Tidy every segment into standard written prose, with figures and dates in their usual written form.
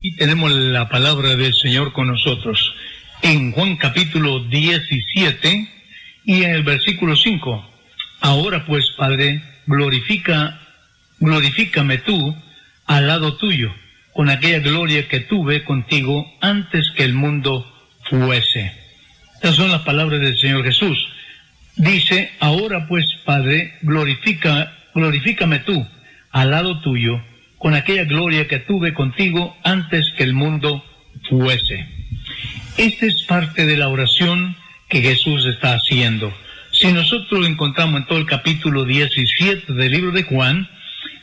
Y tenemos la palabra del Señor con nosotros en Juan capítulo 17 y en el versículo 5. Ahora pues, Padre, glorifícame tú al lado tuyo, con aquella gloria que tuve contigo antes que el mundo fuese. Estas son las palabras del Señor Jesús. Dice, ahora pues, Padre, glorifícame tú al lado tuyo, con aquella gloria que tuve contigo antes que el mundo fuese. Esta es parte de la oración que Jesús está haciendo. Si nosotros lo encontramos en todo el capítulo 17 del libro de Juan,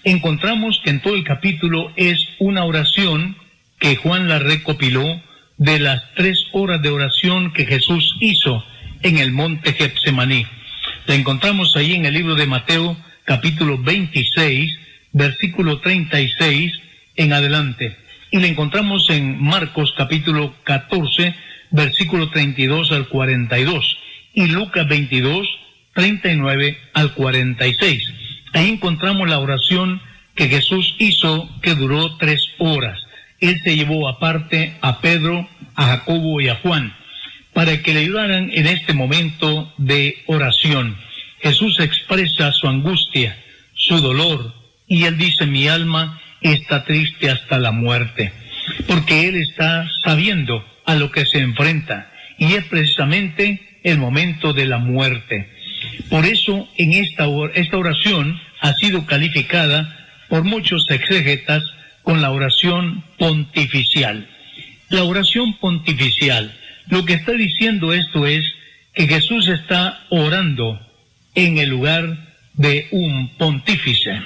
encontramos que en todo el capítulo es una oración que Juan la recopiló de las 3 horas de oración que Jesús hizo en el monte Getsemaní. La encontramos ahí en el libro de Mateo, capítulo 26, versículo 36 en adelante. Y la encontramos en Marcos, capítulo 14, versículo 32 al 42. Y Lucas 22, 39 al 46. Ahí encontramos la oración que Jesús hizo, que duró 3 horas. Él se llevó aparte a Pedro, a Jacobo y a Juan, para que le ayudaran en este momento de oración. Jesús expresa su angustia, su dolor, y él dice, mi alma está triste hasta la muerte, porque él está sabiendo a lo que se enfrenta, y es precisamente el momento de la muerte. Por eso, en esta oración ha sido calificada por muchos exégetas con la oración pontificial. La oración pontificial, lo que está diciendo esto es que Jesús está orando en el lugar de un pontífice.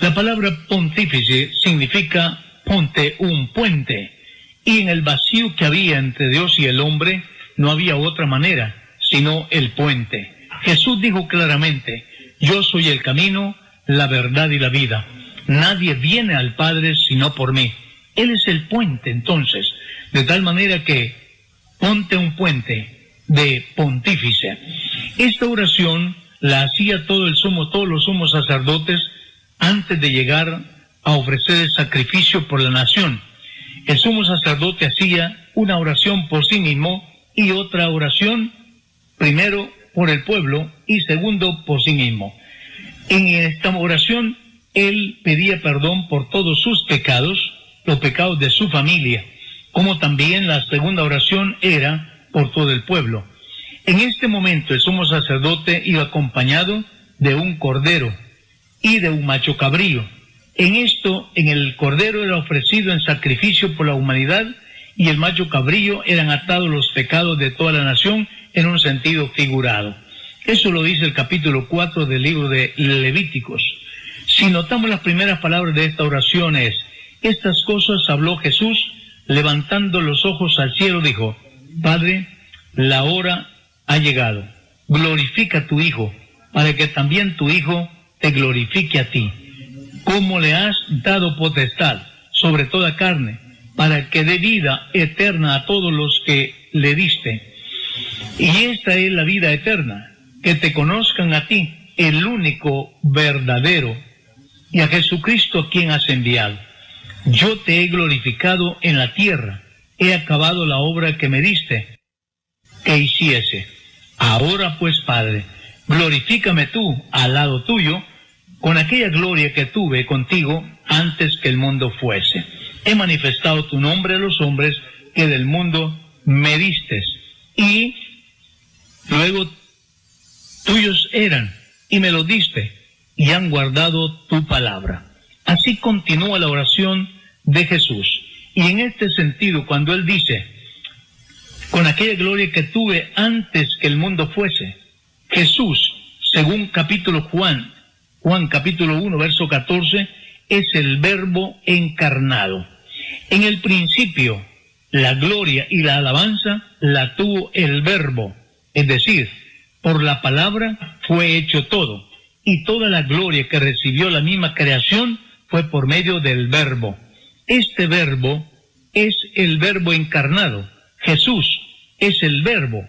La palabra pontífice significa ponte, un puente, y en el vacío que había entre Dios y el hombre no había otra manera sino el puente. Jesús dijo claramente, yo soy el camino, la verdad y la vida. Nadie viene al Padre sino por mí. Él es el puente, entonces, de tal manera que ponte un puente de pontífice. Esta oración la hacía todos los sumos sacerdotes antes de llegar a ofrecer el sacrificio por la nación. El sumo sacerdote hacía una oración por sí mismo y otra oración, primero por el pueblo y segundo por sí mismo. En esta oración, él pedía perdón por todos sus pecados, los pecados de su familia, como también la segunda oración era por todo el pueblo. En este momento el sumo sacerdote iba acompañado de un cordero y de un macho cabrío. En el cordero era ofrecido en sacrificio por la humanidad y el macho cabrío eran atados los pecados de toda la nación en un sentido figurado. Eso lo dice el capítulo 4 del libro de Levíticos. Si notamos las primeras palabras de esta oración es, estas cosas habló Jesús, levantando los ojos al cielo, dijo, Padre, la hora ha llegado, glorifica a tu Hijo, para que también tu Hijo te glorifique a ti, como le has dado potestad sobre toda carne, para que dé vida eterna a todos los que le diste. Y esta es la vida eterna, que te conozcan a ti, el único verdadero, y a Jesucristo a quien has enviado. Yo te he glorificado en la tierra, he acabado la obra que me diste que hiciese. Ahora pues, Padre, glorifícame tú al lado tuyo, con aquella gloria que tuve contigo antes que el mundo fuese. He manifestado tu nombre a los hombres que del mundo me distes, y luego tuyos eran, y me los diste, y han guardado tu palabra. Así continúa la oración de Jesús. Y en este sentido, cuando él dice, con aquella gloria que tuve antes que el mundo fuese, Jesús, según capítulo Juan capítulo 1, verso 14, es el Verbo encarnado. En el principio, la gloria y la alabanza la tuvo el Verbo, es decir, por la palabra fue hecho todo, y toda la gloria que recibió la misma creación fue por medio del Verbo. Este Verbo es el Verbo encarnado. Jesús es el Verbo.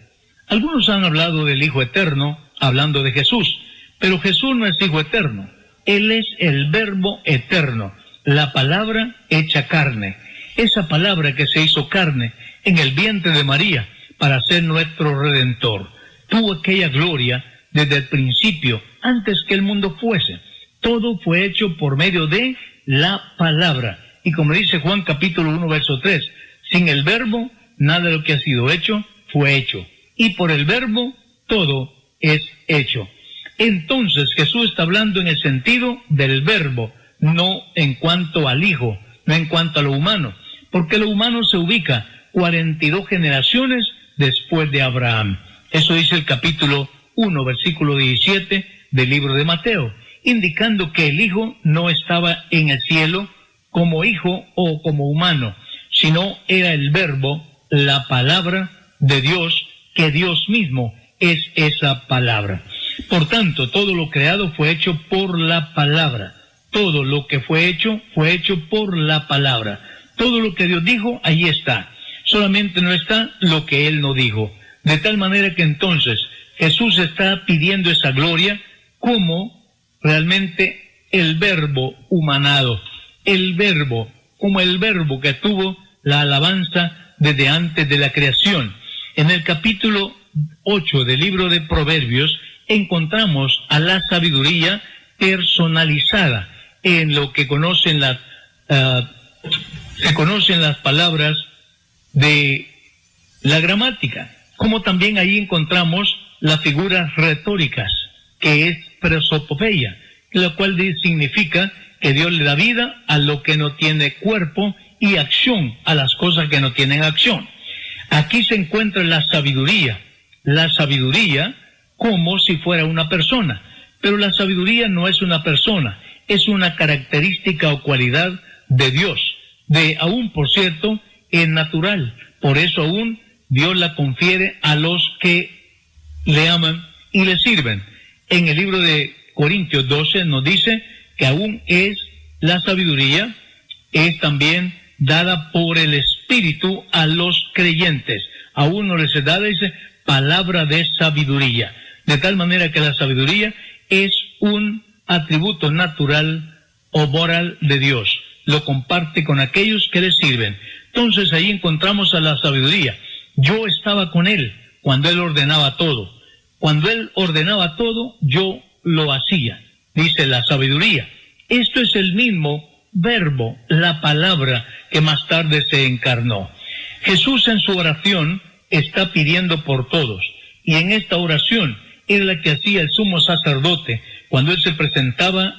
Algunos han hablado del Hijo Eterno, hablando de Jesús, pero Jesús no es Hijo Eterno. Él es el Verbo eterno, la palabra hecha carne. esa palabra que se hizo carne en el vientre de María para ser nuestro Redentor. Tuvo aquella gloria desde el principio, antes que el mundo fuese. Todo fue hecho por medio de la palabra. Y como dice Juan capítulo 1, verso 3, sin el verbo, nada de lo que ha sido hecho fue hecho. Y por el verbo, todo es hecho. Entonces Jesús está hablando en el sentido del verbo, no en cuanto al Hijo, no en cuanto a lo humano, porque lo humano se ubica 42 generaciones después de Abraham. Eso dice el capítulo 1, versículo 17 del libro de Mateo, indicando que el Hijo no estaba en el cielo como hijo o como humano, sino era el verbo, la palabra de Dios, que Dios mismo es esa palabra. Por tanto, todo lo creado fue hecho por la palabra. Todo lo que fue hecho por la palabra. Todo lo que Dios dijo, ahí está. Solamente no está lo que Él no dijo. De tal manera que entonces Jesús está pidiendo esa gloria como realmente el verbo humanado. El verbo, como el verbo que tuvo la alabanza desde antes de la creación. En el capítulo 8 del libro de Proverbios encontramos a la sabiduría personalizada en lo que se conocen las palabras de la gramática, como también ahí encontramos las figuras retóricas, que es prosopopeia, lo cual significa que Dios le da vida a lo que no tiene cuerpo y acción a las cosas que no tienen acción. Aquí se encuentra la sabiduría como si fuera una persona, pero la sabiduría no es una persona, es una característica o cualidad de Dios, aún por cierto, es natural, por eso aún Dios la confiere a los que le aman y le sirven. En el libro de Corintios 12 nos dice que aún es la sabiduría, es también dada por el Espíritu a los creyentes. A uno les es dada, dice, palabra de sabiduría. De tal manera que la sabiduría es un atributo natural o moral de Dios. Lo comparte con aquellos que le sirven. Entonces ahí encontramos a la sabiduría. Yo estaba con Él cuando Él ordenaba todo. Cuando Él ordenaba todo, yo lo hacía. Dice la sabiduría. Esto es el mismo verbo, la palabra que más tarde se encarnó. Jesús en su oración está pidiendo por todos. Y en esta oración era la que hacía el sumo sacerdote cuando él se presentaba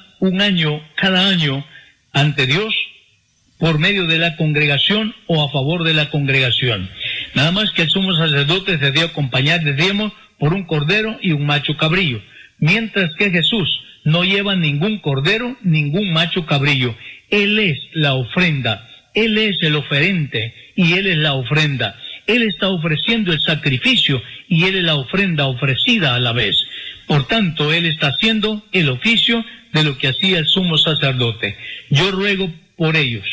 cada año ante Dios por medio de la congregación o a favor de la congregación. Nada más que el sumo sacerdote se dio a acompañar, decíamos, por un cordero y un macho cabrillo, mientras que Jesús no lleva ningún cordero, ningún macho cabrillo. Él es la ofrenda, Él es el oferente y Él es la ofrenda. Él está ofreciendo el sacrificio y Él es la ofrenda ofrecida a la vez. Por tanto, Él está haciendo el oficio de lo que hacía el sumo sacerdote. Yo ruego por ellos,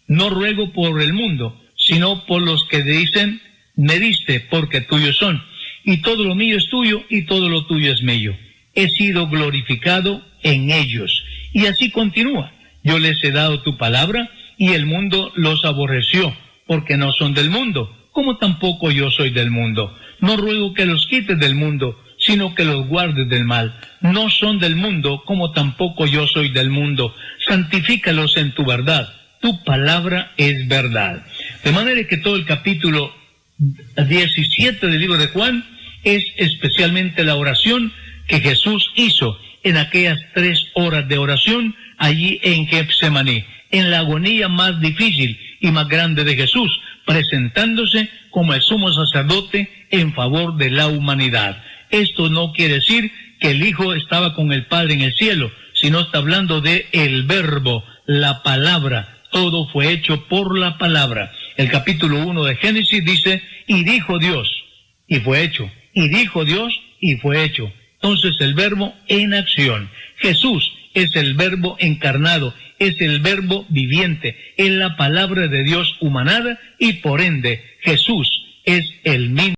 no ruego por el mundo, sino por los que dicen, me diste porque tuyos son. Y todo lo mío es tuyo y todo lo tuyo es mío. He sido glorificado en ellos. Y así continúa. Yo les he dado tu palabra y el mundo los aborreció, porque no son del mundo, como tampoco yo soy del mundo. No ruego que los quites del mundo, sino que los guardes del mal. No son del mundo, como tampoco yo soy del mundo. Santifícalos en tu verdad. Tu palabra es verdad. De manera que todo el capítulo 17 del libro de Juan es especialmente la oración que Jesús hizo en aquellas 3 horas de oración allí en Getsemaní, en la agonía más difícil y más grande de Jesús, presentándose como el sumo sacerdote en favor de la humanidad. Esto no quiere decir que el Hijo estaba con el Padre en el cielo, sino está hablando de el verbo, la palabra. Todo fue hecho por la palabra. El capítulo 1 de Génesis dice, y dijo Dios, y fue hecho. Y dijo Dios, y fue hecho. Entonces el verbo en acción. Jesús es el verbo encarnado, es el verbo viviente, es la palabra de Dios humanada y por ende Jesús es el mismo.